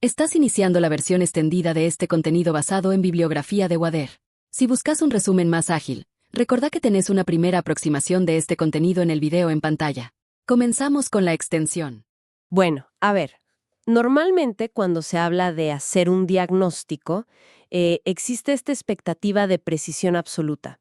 Estás iniciando la versión extendida de este contenido basado en bibliografía de Wader. Si buscas un resumen más ágil, recordá que tenés una primera aproximación de este contenido en el video en pantalla. Comenzamos con la extensión. Bueno, a ver, normalmente cuando se habla de hacer un diagnóstico, existe esta expectativa de precisión absoluta.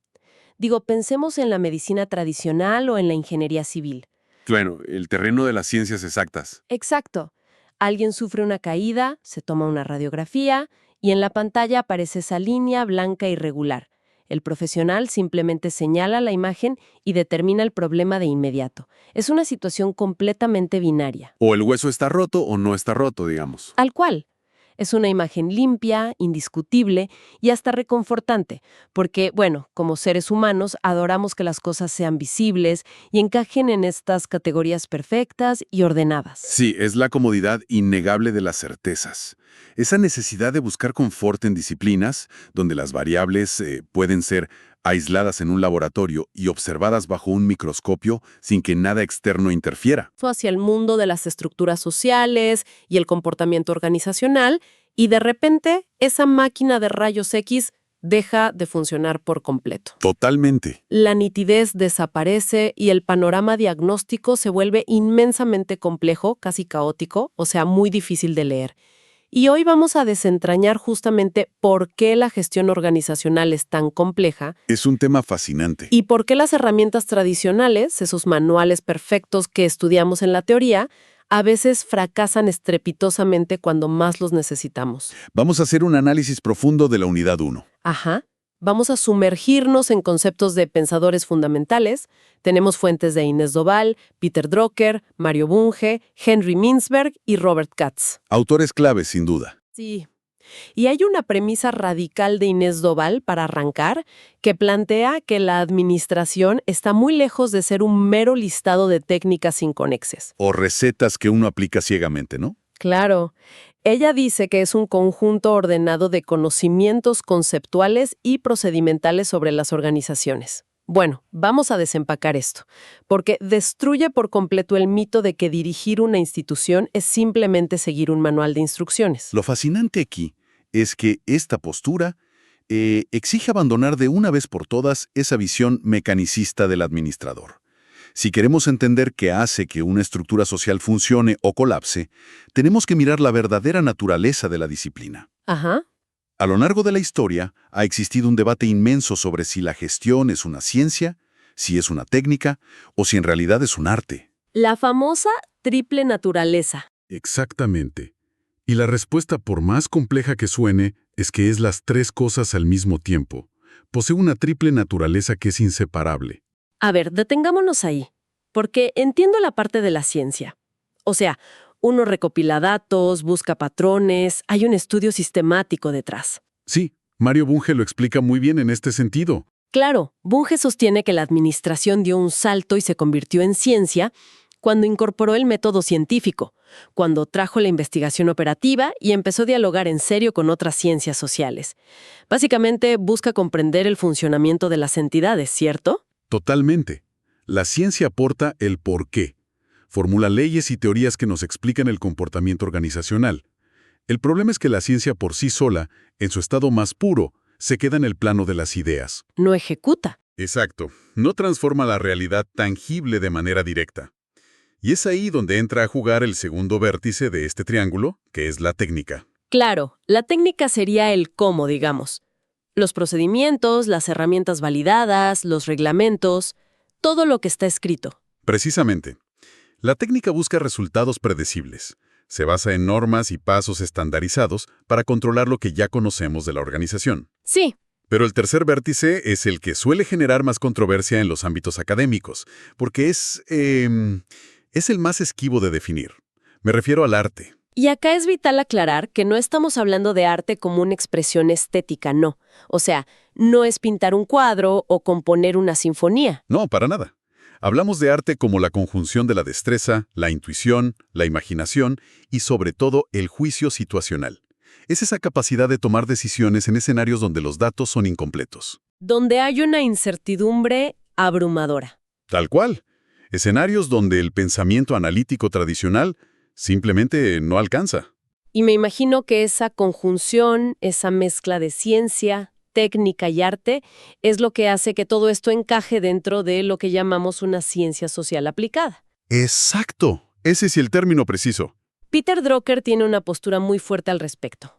Digo, pensemos en la medicina tradicional o en la ingeniería civil. Bueno, el terreno de las ciencias exactas. Exacto. Alguien sufre una caída, se toma una radiografía y en la pantalla aparece esa línea blanca irregular. El profesional simplemente señala la imagen y determina el problema de inmediato. Es una situación completamente binaria. O el hueso está roto o no está roto, digamos. Tal cual. Es una imagen limpia, indiscutible y hasta reconfortante, porque, bueno, como seres humanos adoramos que las cosas sean visibles y encajen en estas categorías perfectas y ordenadas. Sí, es la comodidad innegable de las certezas. Esa necesidad de buscar confort en disciplinas donde las variables pueden ser aisladas en un laboratorio y observadas bajo un microscopio sin que nada externo interfiera. Hacia el mundo de las estructuras sociales y el comportamiento organizacional, y de repente esa máquina de rayos X deja de funcionar por completo. Totalmente. La nitidez desaparece y el panorama diagnóstico se vuelve inmensamente complejo, casi caótico, o sea, muy difícil de leer. Y hoy vamos a desentrañar justamente por qué la gestión organizacional es tan compleja. Es un tema fascinante. Y por qué las herramientas tradicionales, esos manuales perfectos que estudiamos en la teoría, a veces fracasan estrepitosamente cuando más los necesitamos. Vamos a hacer un análisis profundo de la unidad 1. Ajá. Vamos a sumergirnos en conceptos de pensadores fundamentales. Tenemos fuentes de Inés Doval, Peter Drucker, Mario Bunge, Henry Mintzberg y Robert Katz. Autores claves, sin duda. Sí. Y hay una premisa radical de Inés Doval para arrancar que plantea que la administración está muy lejos de ser un mero listado de técnicas inconexas. O recetas que uno aplica ciegamente, ¿no? Claro. Ella dice que es un conjunto ordenado de conocimientos conceptuales y procedimentales sobre las organizaciones. Bueno, vamos a desempacar esto, porque destruye por completo el mito de que dirigir una institución es simplemente seguir un manual de instrucciones. Lo fascinante aquí es que esta postura exige abandonar de una vez por todas esa visión mecanicista del administrador. Si queremos entender qué hace que una estructura social funcione o colapse, tenemos que mirar la verdadera naturaleza de la disciplina. Ajá. A lo largo de la historia, ha existido un debate inmenso sobre si la gestión es una ciencia, si es una técnica o si en realidad es un arte. La famosa triple naturaleza. Exactamente. Y la respuesta, por más compleja que suene, es que es las tres cosas al mismo tiempo. Posee una triple naturaleza que es inseparable. A ver, detengámonos ahí, porque entiendo la parte de la ciencia. O sea, uno recopila datos, busca patrones, hay un estudio sistemático detrás. Sí, Mario Bunge lo explica muy bien en este sentido. Claro, Bunge sostiene que la administración dio un salto y se convirtió en ciencia cuando incorporó el método científico, cuando trajo la investigación operativa y empezó a dialogar en serio con otras ciencias sociales. Básicamente busca comprender el funcionamiento de las entidades, ¿cierto? Totalmente. La ciencia aporta el por qué. Formula leyes y teorías que nos explican el comportamiento organizacional. El problema es que la ciencia por sí sola, en su estado más puro, se queda en el plano de las ideas. No ejecuta. Exacto. No transforma la realidad tangible de manera directa. Y es ahí donde entra a jugar el segundo vértice de este triángulo, que es la técnica. Claro, la técnica sería el cómo, digamos. Los procedimientos, las herramientas validadas, los reglamentos, todo lo que está escrito. Precisamente. La técnica busca resultados predecibles. Se basa en normas y pasos estandarizados para controlar lo que ya conocemos de la organización. Sí. Pero el tercer vértice es el que suele generar más controversia en los ámbitos académicos, porque es el más esquivo de definir. Me refiero al arte. Y acá es vital aclarar que no estamos hablando de arte como una expresión estética, no. O sea, no es pintar un cuadro o componer una sinfonía. No, para nada. Hablamos de arte como la conjunción de la destreza, la intuición, la imaginación y, sobre todo, el juicio situacional. Es esa capacidad de tomar decisiones en escenarios donde los datos son incompletos. Donde hay una incertidumbre abrumadora. Tal cual. Escenarios donde el pensamiento analítico tradicional simplemente no alcanza. Y me imagino que esa conjunción, esa mezcla de ciencia, técnica y arte es lo que hace que todo esto encaje dentro de lo que llamamos una ciencia social aplicada. Exacto. Ese es el término preciso. Peter Drucker tiene una postura muy fuerte al respecto.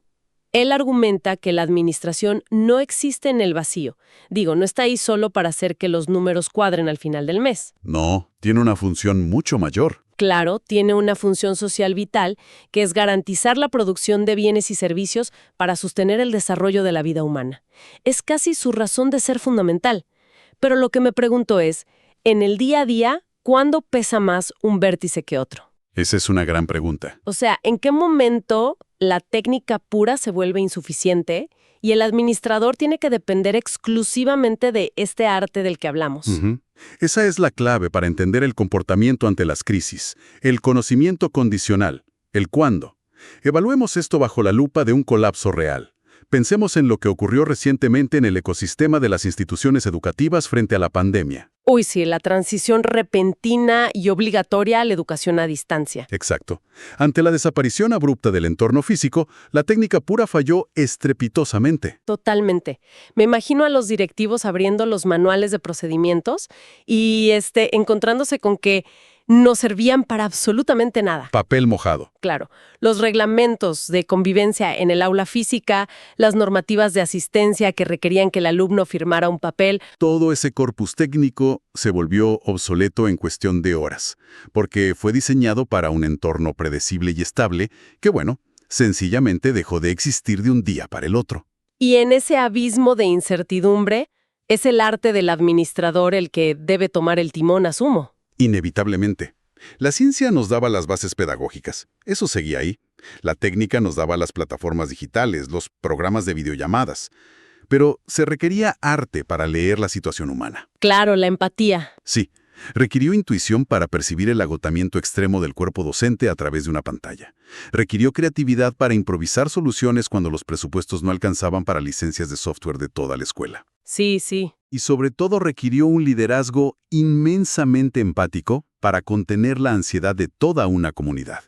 Él argumenta que la administración no existe en el vacío. Digo, no está ahí solo para hacer que los números cuadren al final del mes. No, tiene una función mucho mayor. Claro, tiene una función social vital, que es garantizar la producción de bienes y servicios para sostener el desarrollo de la vida humana. Es casi su razón de ser fundamental. Pero lo que me pregunto es, en el día a día, ¿cuándo pesa más un vértice que otro? Esa es una gran pregunta. O sea, ¿en qué momento la técnica pura se vuelve insuficiente y el administrador tiene que depender exclusivamente de este arte del que hablamos? Ujú. Esa es la clave para entender el comportamiento ante las crisis, el conocimiento condicional, el cuándo. Evaluemos esto bajo la lupa de un colapso real. Pensemos en lo que ocurrió recientemente en el ecosistema de las instituciones educativas frente a la pandemia. Uy, sí, la transición repentina y obligatoria a la educación a distancia. Exacto. Ante la desaparición abrupta del entorno físico, la técnica pura falló estrepitosamente. Totalmente. Me imagino a los directivos abriendo los manuales de procedimientos y encontrándose con que no servían para absolutamente nada. Papel mojado. Claro, los reglamentos de convivencia en el aula física, las normativas de asistencia que requerían que el alumno firmara un papel. Todo ese corpus técnico se volvió obsoleto en cuestión de horas, porque fue diseñado para un entorno predecible y estable que, bueno, sencillamente dejó de existir de un día para el otro. Y en ese abismo de incertidumbre, es el arte del administrador el que debe tomar el timón, asumo. Inevitablemente. La ciencia nos daba las bases pedagógicas. Eso seguía ahí. La técnica nos daba las plataformas digitales, los programas de videollamadas. Pero se requería arte para leer la situación humana. Claro, la empatía. Sí, requirió intuición para percibir el agotamiento extremo del cuerpo docente a través de una pantalla. Requirió creatividad para improvisar soluciones cuando los presupuestos no alcanzaban para licencias de software de toda la escuela. Sí, sí. Y sobre todo requirió un liderazgo inmensamente empático para contener la ansiedad de toda una comunidad.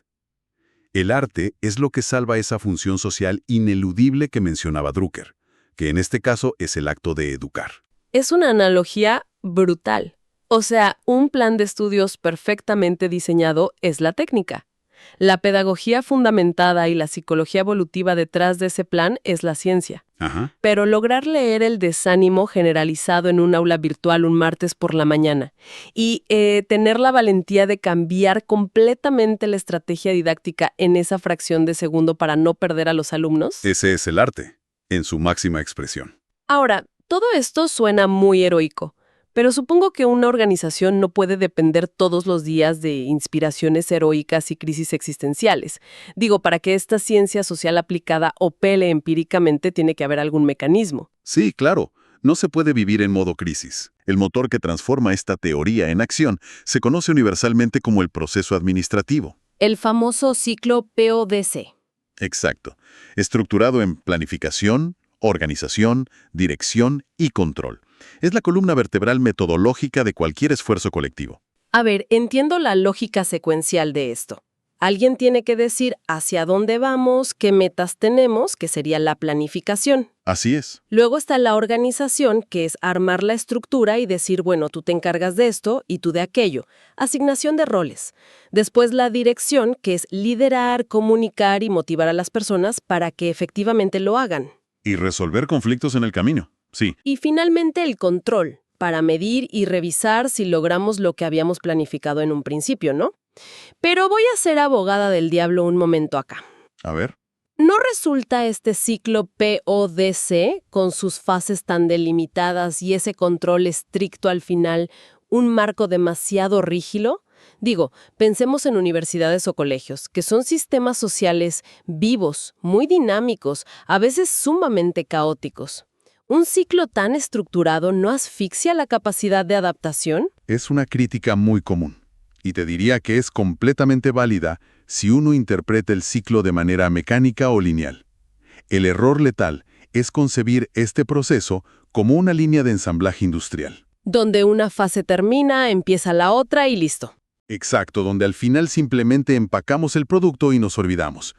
El arte es lo que salva esa función social ineludible que mencionaba Drucker, que en este caso es el acto de educar. Es una analogía brutal. O sea, un plan de estudios perfectamente diseñado es la técnica. La pedagogía fundamentada y la psicología evolutiva detrás de ese plan es la ciencia. Ajá. Pero lograr leer el desánimo generalizado en un aula virtual un martes por la mañana y tener la valentía de cambiar completamente la estrategia didáctica en esa fracción de segundo para no perder a los alumnos. Ese es el arte, en su máxima expresión. Ahora, todo esto suena muy heroico. Pero supongo que una organización no puede depender todos los días de inspiraciones heroicas y crisis existenciales. Digo, para que esta ciencia social aplicada opere empíricamente tiene que haber algún mecanismo. Sí, claro. No se puede vivir en modo crisis. El motor que transforma esta teoría en acción se conoce universalmente como el proceso administrativo. El famoso ciclo PODC. Exacto. Estructurado en planificación, organización, dirección y control. Es la columna vertebral metodológica de cualquier esfuerzo colectivo. A ver, entiendo la lógica secuencial de esto. Alguien tiene que decir hacia dónde vamos, qué metas tenemos, que sería la planificación. Así es. Luego está la organización, que es armar la estructura y decir, bueno, tú te encargas de esto y tú de aquello. Asignación de roles. Después la dirección, que es liderar, comunicar y motivar a las personas para que efectivamente lo hagan. Y resolver conflictos en el camino. Sí. Y finalmente el control, para medir y revisar si logramos lo que habíamos planificado en un principio, ¿no? Pero voy a ser abogada del diablo un momento acá. A ver. ¿No resulta este ciclo PODC, con sus fases tan delimitadas y ese control estricto al final, un marco demasiado rígido? Digo, pensemos en universidades o colegios, que son sistemas sociales vivos, muy dinámicos, a veces sumamente caóticos. ¿Un ciclo tan estructurado no asfixia la capacidad de adaptación? Es una crítica muy común. Y te diría que es completamente válida si uno interpreta el ciclo de manera mecánica o lineal. El error letal es concebir este proceso como una línea de ensamblaje industrial. Donde una fase termina, empieza la otra y listo. Exacto, donde al final simplemente empacamos el producto y nos olvidamos.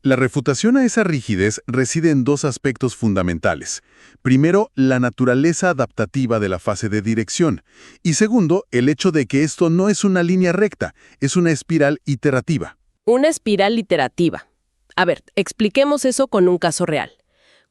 La refutación a esa rigidez reside en dos aspectos fundamentales. Primero, la naturaleza adaptativa de la fase de dirección. Y segundo, el hecho de que esto no es una línea recta, es una espiral iterativa. Una espiral iterativa. A ver, expliquemos eso con un caso real.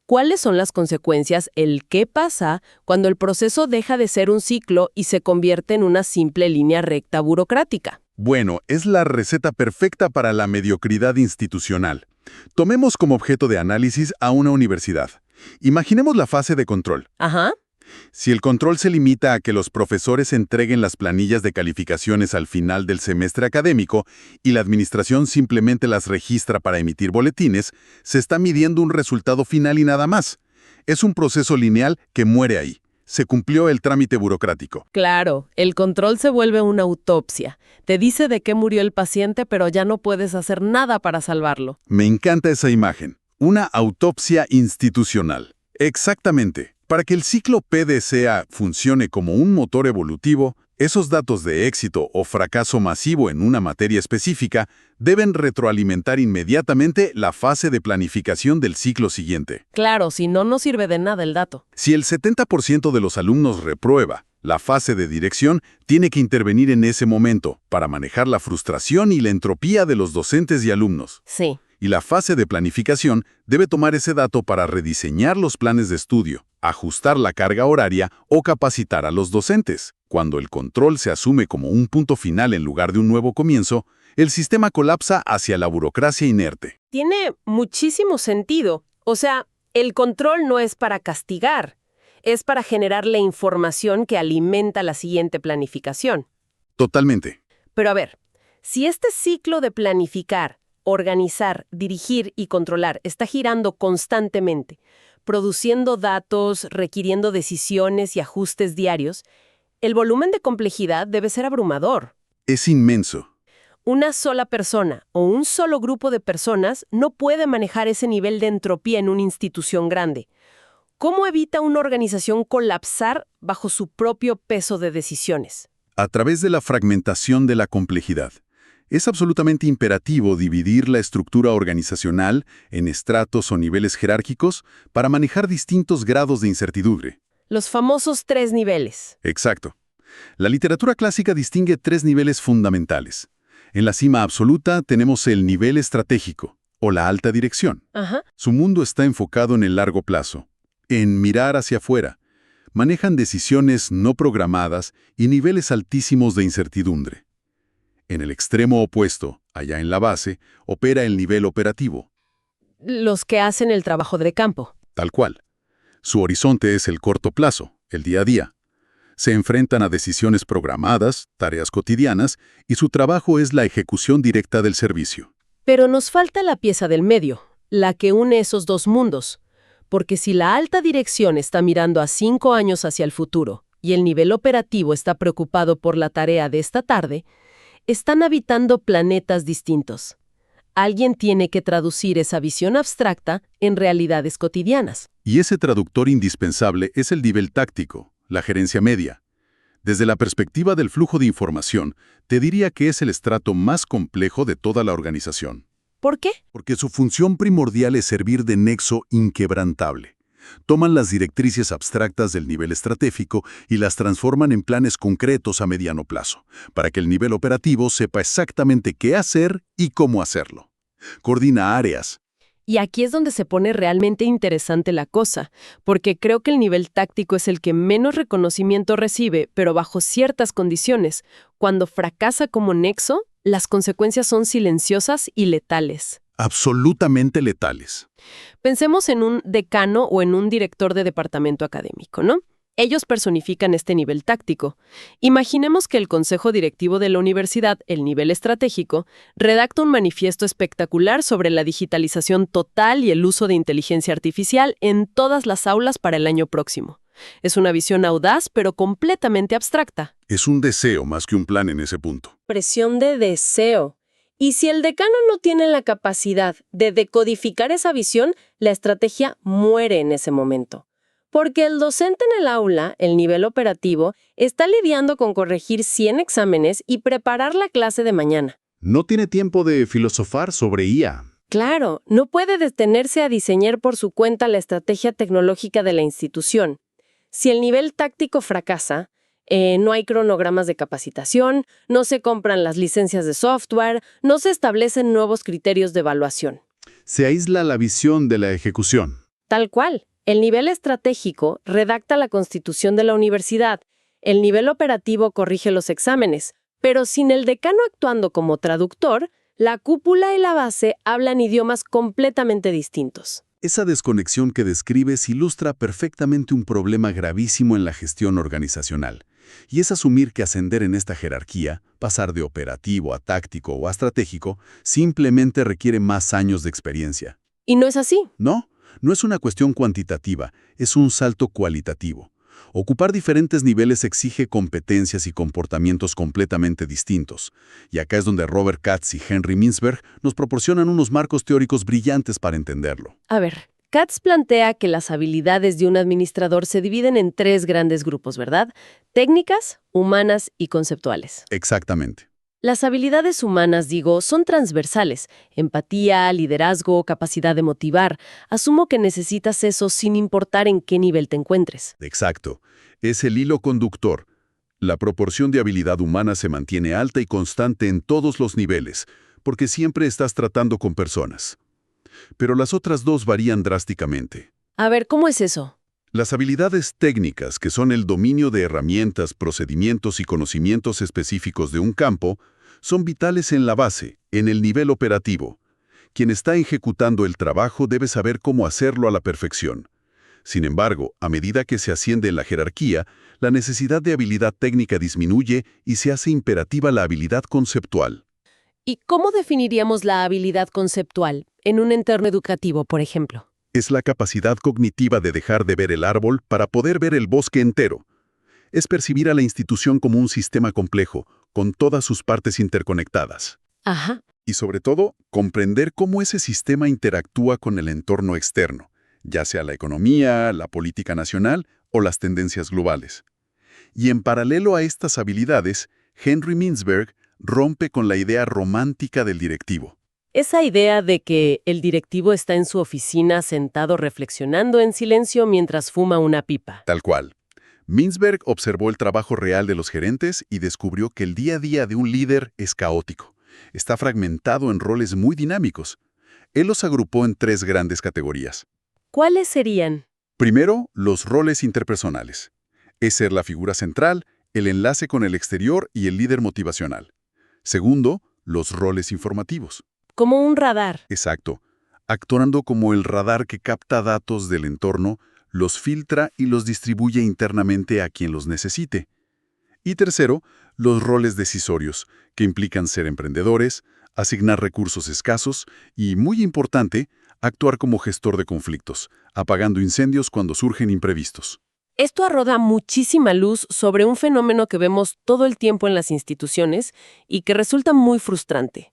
¿Cuáles son las consecuencias, el qué pasa, cuando el proceso deja de ser un ciclo y se convierte en una simple línea recta burocrática? Bueno, es la receta perfecta para la mediocridad institucional. Tomemos como objeto de análisis a una universidad. Imaginemos la fase de control. Ajá. Si el control se limita a que los profesores entreguen las planillas de calificaciones al final del semestre académico y la administración simplemente las registra para emitir boletines, se está midiendo un resultado final y nada más. Es un proceso lineal que muere ahí. Se cumplió el trámite burocrático. Claro, el control se vuelve una autopsia. Te dice de qué murió el paciente, pero ya no puedes hacer nada para salvarlo. Me encanta esa imagen. Una autopsia institucional. Exactamente. Para que el ciclo PDCA funcione como un motor evolutivo, esos datos de éxito o fracaso masivo en una materia específica deben retroalimentar inmediatamente la fase de planificación del ciclo siguiente. Claro, si no, no sirve de nada el dato. Si el 70% de los alumnos reprueba, la fase de dirección tiene que intervenir en ese momento para manejar la frustración y la entropía de los docentes y alumnos. Sí. Y la fase de planificación debe tomar ese dato para rediseñar los planes de estudio, ajustar la carga horaria o capacitar a los docentes. Cuando el control se asume como un punto final en lugar de un nuevo comienzo, el sistema colapsa hacia la burocracia inerte. Tiene muchísimo sentido. O sea, el control no es para castigar, es para generar la información que alimenta la siguiente planificación. Totalmente. Pero a ver, si este ciclo de planificar, organizar, dirigir y controlar está girando constantemente, produciendo datos, requiriendo decisiones y ajustes diarios, el volumen de complejidad debe ser abrumador. Es inmenso. Una sola persona o un solo grupo de personas no puede manejar ese nivel de entropía en una institución grande. ¿Cómo evita una organización colapsar bajo su propio peso de decisiones? A través de la fragmentación de la complejidad. Es absolutamente imperativo dividir la estructura organizacional en estratos o niveles jerárquicos para manejar distintos grados de incertidumbre. Los famosos 3 niveles. Exacto. La literatura clásica distingue 3 niveles fundamentales. En la cima absoluta tenemos el nivel estratégico, o la alta dirección. Ajá. Su mundo está enfocado en el largo plazo, en mirar hacia afuera. Manejan decisiones no programadas y niveles altísimos de incertidumbre. En el extremo opuesto, allá en la base, opera el nivel operativo. Los que hacen el trabajo de campo. Tal cual. Su horizonte es el corto plazo, el día a día. Se enfrentan a decisiones programadas, tareas cotidianas, y su trabajo es la ejecución directa del servicio. Pero nos falta la pieza del medio, la que une esos dos mundos. Porque si la alta dirección está mirando a 5 años hacia el futuro y el nivel operativo está preocupado por la tarea de esta tarde, están habitando planetas distintos. Alguien tiene que traducir esa visión abstracta en realidades cotidianas. Y ese traductor indispensable es el nivel táctico, la gerencia media. Desde la perspectiva del flujo de información, te diría que es el estrato más complejo de toda la organización. ¿Por qué? Porque su función primordial es servir de nexo inquebrantable. Toman las directrices abstractas del nivel estratégico y las transforman en planes concretos a mediano plazo, para que el nivel operativo sepa exactamente qué hacer y cómo hacerlo. Coordina áreas. Y aquí es donde se pone realmente interesante la cosa, porque creo que el nivel táctico es el que menos reconocimiento recibe, pero bajo ciertas condiciones. Cuando fracasa como nexo, las consecuencias son silenciosas y letales. Absolutamente letales. Pensemos en un decano o en un director de departamento académico, ¿no? Ellos personifican este nivel táctico. Imaginemos que el consejo directivo de la universidad, el nivel estratégico, redacta un manifiesto espectacular sobre la digitalización total y el uso de inteligencia artificial en todas las aulas para el año próximo. Es una visión audaz, pero completamente abstracta. Es un deseo más que un plan en ese punto. Presión de deseo. Y si el decano no tiene la capacidad de decodificar esa visión, la estrategia muere en ese momento. Porque el docente en el aula, el nivel operativo, está lidiando con corregir 100 exámenes y preparar la clase de mañana. No tiene tiempo de filosofar sobre IA. Claro, no puede detenerse a diseñar por su cuenta la estrategia tecnológica de la institución. Si el nivel táctico fracasa, no hay cronogramas de capacitación, no se compran las licencias de software, no se establecen nuevos criterios de evaluación. Se aísla la visión de la ejecución. Tal cual, el nivel estratégico redacta la constitución de la universidad, el nivel operativo corrige los exámenes, pero sin el decano actuando como traductor, la cúpula y la base hablan idiomas completamente distintos. Esa desconexión que describes ilustra perfectamente un problema gravísimo en la gestión organizacional, y es asumir que ascender en esta jerarquía, pasar de operativo a táctico o a estratégico, simplemente requiere más años de experiencia. Y no es así. No es una cuestión cuantitativa, es un salto cualitativo. Ocupar diferentes niveles exige competencias y comportamientos completamente distintos. Y acá es donde Robert Katz y Henry Mintzberg nos proporcionan unos marcos teóricos brillantes para entenderlo. A ver, Katz plantea que las habilidades de un administrador se dividen en 3 grandes grupos, ¿verdad? Técnicas, humanas y conceptuales. Exactamente. Las habilidades humanas, son transversales. Empatía, liderazgo, capacidad de motivar. Asumo que necesitas eso sin importar en qué nivel te encuentres. Exacto. Es el hilo conductor. La proporción de habilidad humana se mantiene alta y constante en todos los niveles, porque siempre estás tratando con personas. Pero las otras 2 varían drásticamente. A ver, ¿cómo es eso? Las habilidades técnicas, que son el dominio de herramientas, procedimientos y conocimientos específicos de un campo, son vitales en la base, en el nivel operativo. Quien está ejecutando el trabajo debe saber cómo hacerlo a la perfección. Sin embargo, a medida que se asciende en la jerarquía, la necesidad de habilidad técnica disminuye y se hace imperativa la habilidad conceptual. ¿Y cómo definiríamos la habilidad conceptual en un entorno educativo, por ejemplo? Es la capacidad cognitiva de dejar de ver el árbol para poder ver el bosque entero. Es percibir a la institución como un sistema complejo, con todas sus partes interconectadas. Ajá. Y sobre todo, comprender cómo ese sistema interactúa con el entorno externo, ya sea la economía, la política nacional o las tendencias globales. Y en paralelo a estas habilidades, Henry Mintzberg rompe con la idea romántica del directivo. Esa idea de que el directivo está en su oficina sentado reflexionando en silencio mientras fuma una pipa. Tal cual. Mintzberg observó el trabajo real de los gerentes y descubrió que el día a día de un líder es caótico. Está fragmentado en roles muy dinámicos. Él los agrupó en 3 grandes categorías. ¿Cuáles serían? Primero, los roles interpersonales. Es ser la figura central, el enlace con el exterior y el líder motivacional. Segundo, los roles informativos. Como un radar. Exacto. Actuando como el radar que capta datos del entorno, los filtra y los distribuye internamente a quien los necesite. Y tercero, los roles decisorios, que implican ser emprendedores, asignar recursos escasos y, muy importante, actuar como gestor de conflictos, apagando incendios cuando surgen imprevistos. Esto arroja muchísima luz sobre un fenómeno que vemos todo el tiempo en las instituciones y que resulta muy frustrante.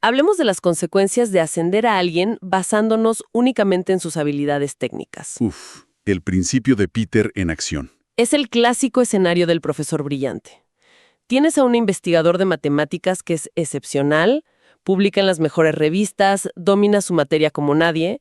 Hablemos de las consecuencias de ascender a alguien basándonos únicamente en sus habilidades técnicas. El principio de Peter en acción. Es el clásico escenario del profesor brillante. Tienes a un investigador de matemáticas que es excepcional, publica en las mejores revistas, domina su materia como nadie.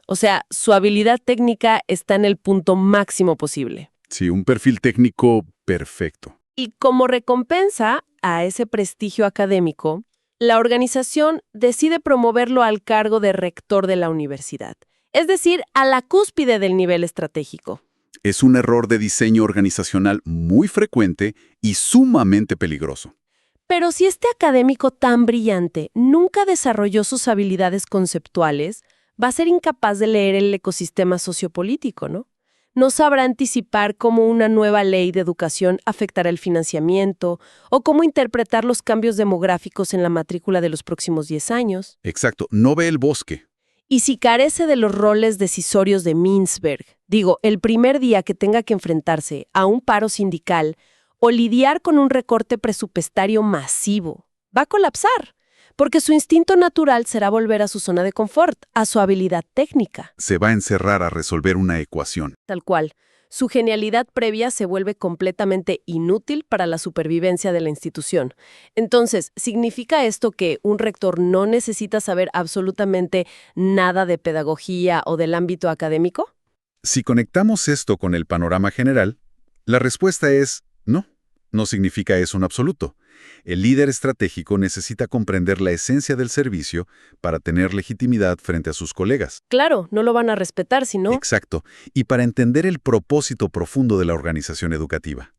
O sea, su habilidad técnica está en el punto máximo posible. Sí, un perfil técnico perfecto. Y como recompensa a ese prestigio académico, la organización decide promoverlo al cargo de rector de la universidad, es decir, a la cúspide del nivel estratégico. Es un error de diseño organizacional muy frecuente y sumamente peligroso. Pero si este académico tan brillante nunca desarrolló sus habilidades conceptuales, va a ser incapaz de leer el ecosistema sociopolítico, ¿no? No sabrá anticipar cómo una nueva ley de educación afectará el financiamiento o cómo interpretar los cambios demográficos en la matrícula de los próximos 10 años. Exacto, no ve el bosque. Y si carece de los roles decisorios de Mintzberg, el primer día que tenga que enfrentarse a un paro sindical o lidiar con un recorte presupuestario masivo, va a colapsar, porque su instinto natural será volver a su zona de confort, a su habilidad técnica. Se va a encerrar a resolver una ecuación. Tal cual. Su genialidad previa se vuelve completamente inútil para la supervivencia de la institución. Entonces, ¿significa esto que un rector no necesita saber absolutamente nada de pedagogía o del ámbito académico? Si conectamos esto con el panorama general, la respuesta es no. No significa eso en absoluto. El líder estratégico necesita comprender la esencia del servicio para tener legitimidad frente a sus colegas. Claro, no lo van a respetar si no. Exacto, y para entender el propósito profundo de la organización educativa.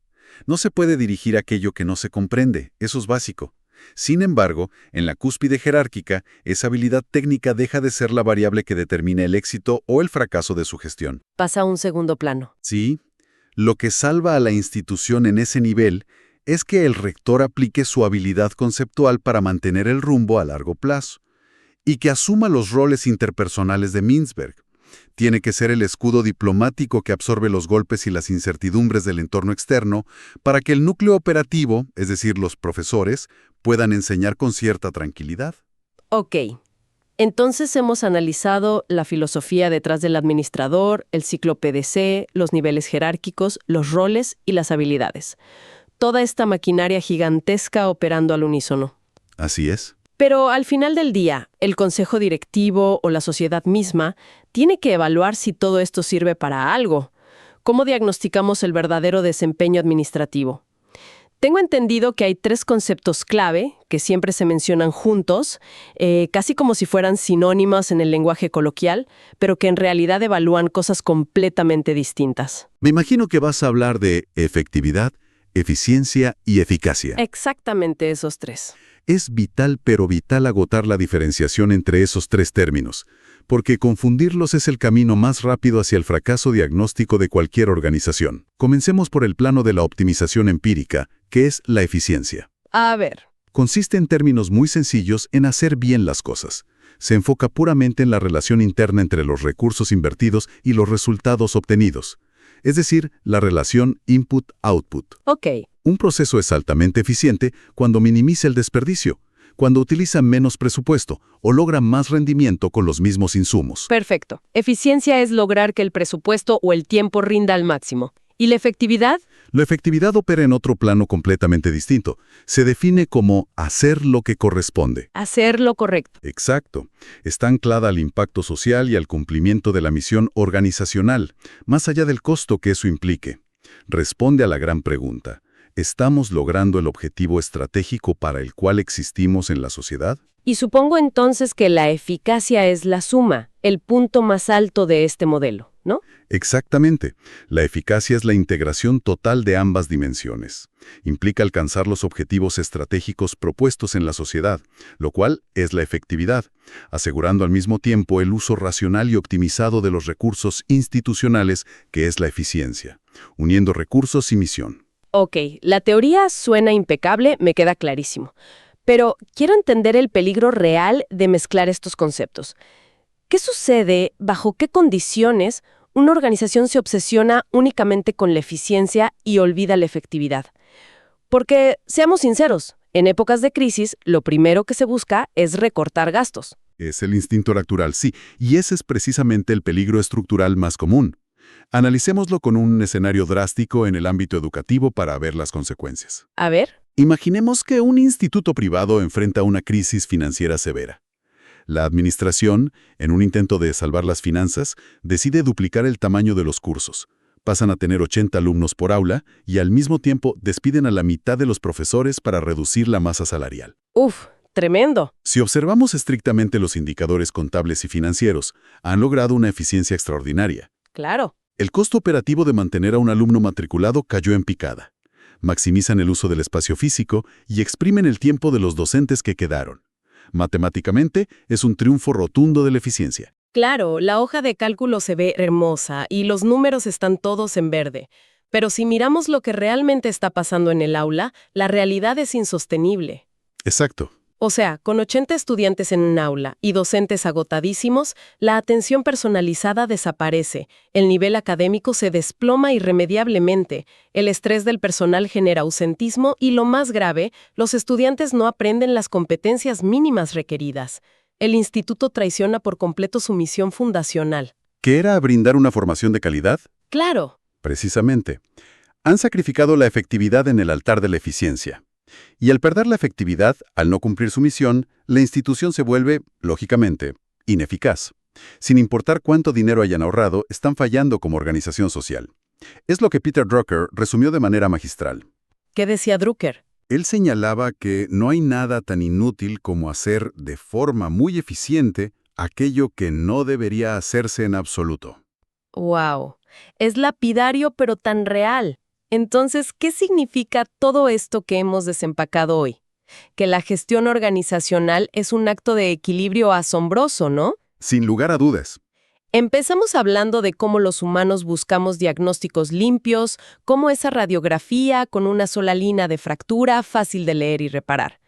No se puede dirigir aquello que no se comprende, eso es básico. Sin embargo, en la cúspide jerárquica, esa habilidad técnica deja de ser la variable que determina el éxito o el fracaso de su gestión. Pasa a un segundo plano. Sí, lo que salva a la institución en ese nivel es que el rector aplique su habilidad conceptual para mantener el rumbo a largo plazo y que asuma los roles interpersonales de Mintzberg. Tiene que ser el escudo diplomático que absorbe los golpes y las incertidumbres del entorno externo para que el núcleo operativo, es decir, los profesores, puedan enseñar con cierta tranquilidad. Ok. Entonces hemos analizado la filosofía detrás del administrador, el ciclo PDC, los niveles jerárquicos, los roles y las habilidades. Toda esta maquinaria gigantesca operando al unísono. Así es. Pero al final del día, el consejo directivo o la sociedad misma tiene que evaluar si todo esto sirve para algo. ¿Cómo diagnosticamos el verdadero desempeño administrativo? Tengo entendido que hay 3 conceptos clave que siempre se mencionan juntos, casi como si fueran sinónimos en el lenguaje coloquial, pero que en realidad evalúan cosas completamente distintas. Me imagino que vas a hablar de efectividad, eficiencia y eficacia. Exactamente esos 3. Es vital, pero vital agotar la diferenciación entre esos 3 términos, porque confundirlos es el camino más rápido hacia el fracaso diagnóstico de cualquier organización. Comencemos por el plano de la optimización empírica, que es la eficiencia. A ver. Consiste en términos muy sencillos en hacer bien las cosas. Se enfoca puramente en la relación interna entre los recursos invertidos y los resultados obtenidos. Es decir, la relación input-output. Ok. Un proceso es altamente eficiente cuando minimiza el desperdicio, cuando utiliza menos presupuesto o logra más rendimiento con los mismos insumos. Perfecto. Eficiencia es lograr que el presupuesto o el tiempo rinda al máximo. ¿Y la efectividad? La efectividad opera en otro plano completamente distinto. Se define como hacer lo que corresponde. Hacer lo correcto. Exacto. Está anclada al impacto social y al cumplimiento de la misión organizacional, más allá del costo que eso implique. Responde a la gran pregunta: ¿estamos logrando el objetivo estratégico para el cual existimos en la sociedad? Y supongo entonces que la eficacia es la suma, el punto más alto de este modelo, ¿no? Exactamente. La eficacia es la integración total de ambas dimensiones. Implica alcanzar los objetivos estratégicos propuestos en la sociedad, lo cual es la efectividad, asegurando al mismo tiempo el uso racional y optimizado de los recursos institucionales, que es la eficiencia, uniendo recursos y misión. Ok, la teoría suena impecable, me queda clarísimo. Pero quiero entender el peligro real de mezclar estos conceptos. ¿Qué sucede, bajo qué condiciones una organización se obsesiona únicamente con la eficiencia y olvida la efectividad? Porque, seamos sinceros, en épocas de crisis, lo primero que se busca es recortar gastos. Es el instinto natural, sí, y ese es precisamente el peligro estructural más común. Analicémoslo con un escenario drástico en el ámbito educativo para ver las consecuencias. A ver. Imaginemos que un instituto privado enfrenta una crisis financiera severa. La administración, en un intento de salvar las finanzas, decide duplicar el tamaño de los cursos. Pasan a tener 80 alumnos por aula y al mismo tiempo despiden a la mitad de los profesores para reducir la masa salarial. Uf, tremendo. Si observamos estrictamente los indicadores contables y financieros, han logrado una eficiencia extraordinaria. Claro. El costo operativo de mantener a un alumno matriculado cayó en picada. Maximizan el uso del espacio físico y exprimen el tiempo de los docentes que quedaron. Matemáticamente, es un triunfo rotundo de la eficiencia. Claro, la hoja de cálculo se ve hermosa y los números están todos en verde. Pero si miramos lo que realmente está pasando en el aula, la realidad es insostenible. Exacto. O sea, con 80 estudiantes en un aula y docentes agotadísimos, la atención personalizada desaparece, el nivel académico se desploma irremediablemente, el estrés del personal genera ausentismo y, lo más grave, los estudiantes no aprenden las competencias mínimas requeridas. El instituto traiciona por completo su misión fundacional. ¿Qué era brindar una formación de calidad? Claro. Precisamente. Han sacrificado la efectividad en el altar de la eficiencia. Y al perder la efectividad, al no cumplir su misión, la institución se vuelve, lógicamente, ineficaz. Sin importar cuánto dinero hayan ahorrado, están fallando como organización social. Es lo que Peter Drucker resumió de manera magistral. ¿Qué decía Drucker? Él señalaba que no hay nada tan inútil como hacer de forma muy eficiente aquello que no debería hacerse en absoluto. ¡Wow! Es lapidario pero tan real. Entonces, ¿qué significa todo esto que hemos desempacado hoy? Que la gestión organizacional es un acto de equilibrio asombroso, ¿no? Sin lugar a dudas. Empezamos hablando de cómo los humanos buscamos diagnósticos limpios, cómo esa radiografía con una sola línea de fractura, fácil de leer y reparar.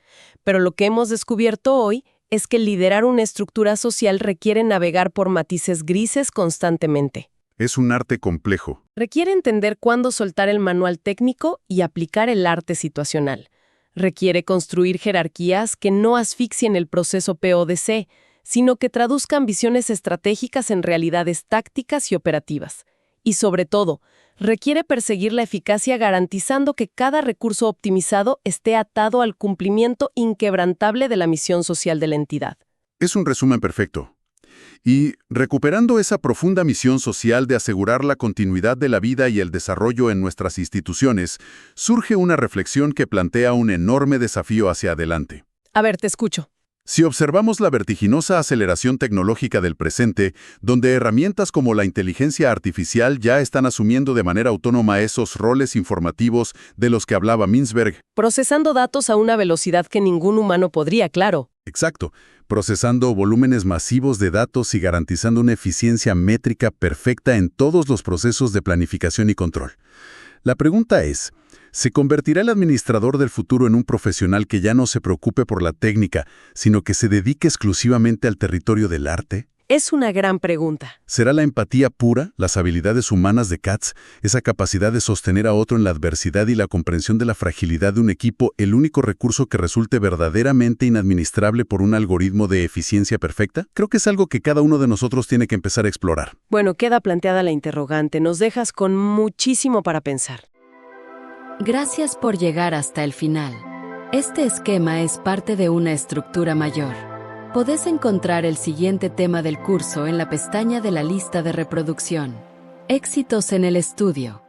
Pero lo que hemos descubierto hoy es que liderar una estructura social requiere navegar por matices grises constantemente. Es un arte complejo. Requiere entender cuándo soltar el manual técnico y aplicar el arte situacional. Requiere construir jerarquías que no asfixien el proceso PODC, sino que traduzcan visiones estratégicas en realidades tácticas y operativas. Y sobre todo, requiere perseguir la eficacia garantizando que cada recurso optimizado esté atado al cumplimiento inquebrantable de la misión social de la entidad. Es un resumen perfecto. Y recuperando esa profunda misión social de asegurar la continuidad de la vida y el desarrollo en nuestras instituciones, surge una reflexión que plantea un enorme desafío hacia adelante. A ver, te escucho. Si observamos la vertiginosa aceleración tecnológica del presente, donde herramientas como la inteligencia artificial ya están asumiendo de manera autónoma esos roles informativos de los que hablaba Mintzberg. Procesando datos a una velocidad que ningún humano podría, claro. Exacto, procesando volúmenes masivos de datos y garantizando una eficiencia métrica perfecta en todos los procesos de planificación y control. La pregunta es, ¿se convertirá el administrador del futuro en un profesional que ya no se preocupe por la técnica, sino que se dedique exclusivamente al territorio del arte? Es una gran pregunta. ¿Será la empatía pura, las habilidades humanas de Katz, esa capacidad de sostener a otro en la adversidad y la comprensión de la fragilidad de un equipo, el único recurso que resulte verdaderamente inadministrable por un algoritmo de eficiencia perfecta? Creo que es algo que cada uno de nosotros tiene que empezar a explorar. Bueno, queda planteada la interrogante. Nos dejas con muchísimo para pensar. Gracias por llegar hasta el final. Este esquema es parte de una estructura mayor. Podés encontrar el siguiente tema del curso en la pestaña de la lista de reproducción. Éxitos en el estudio.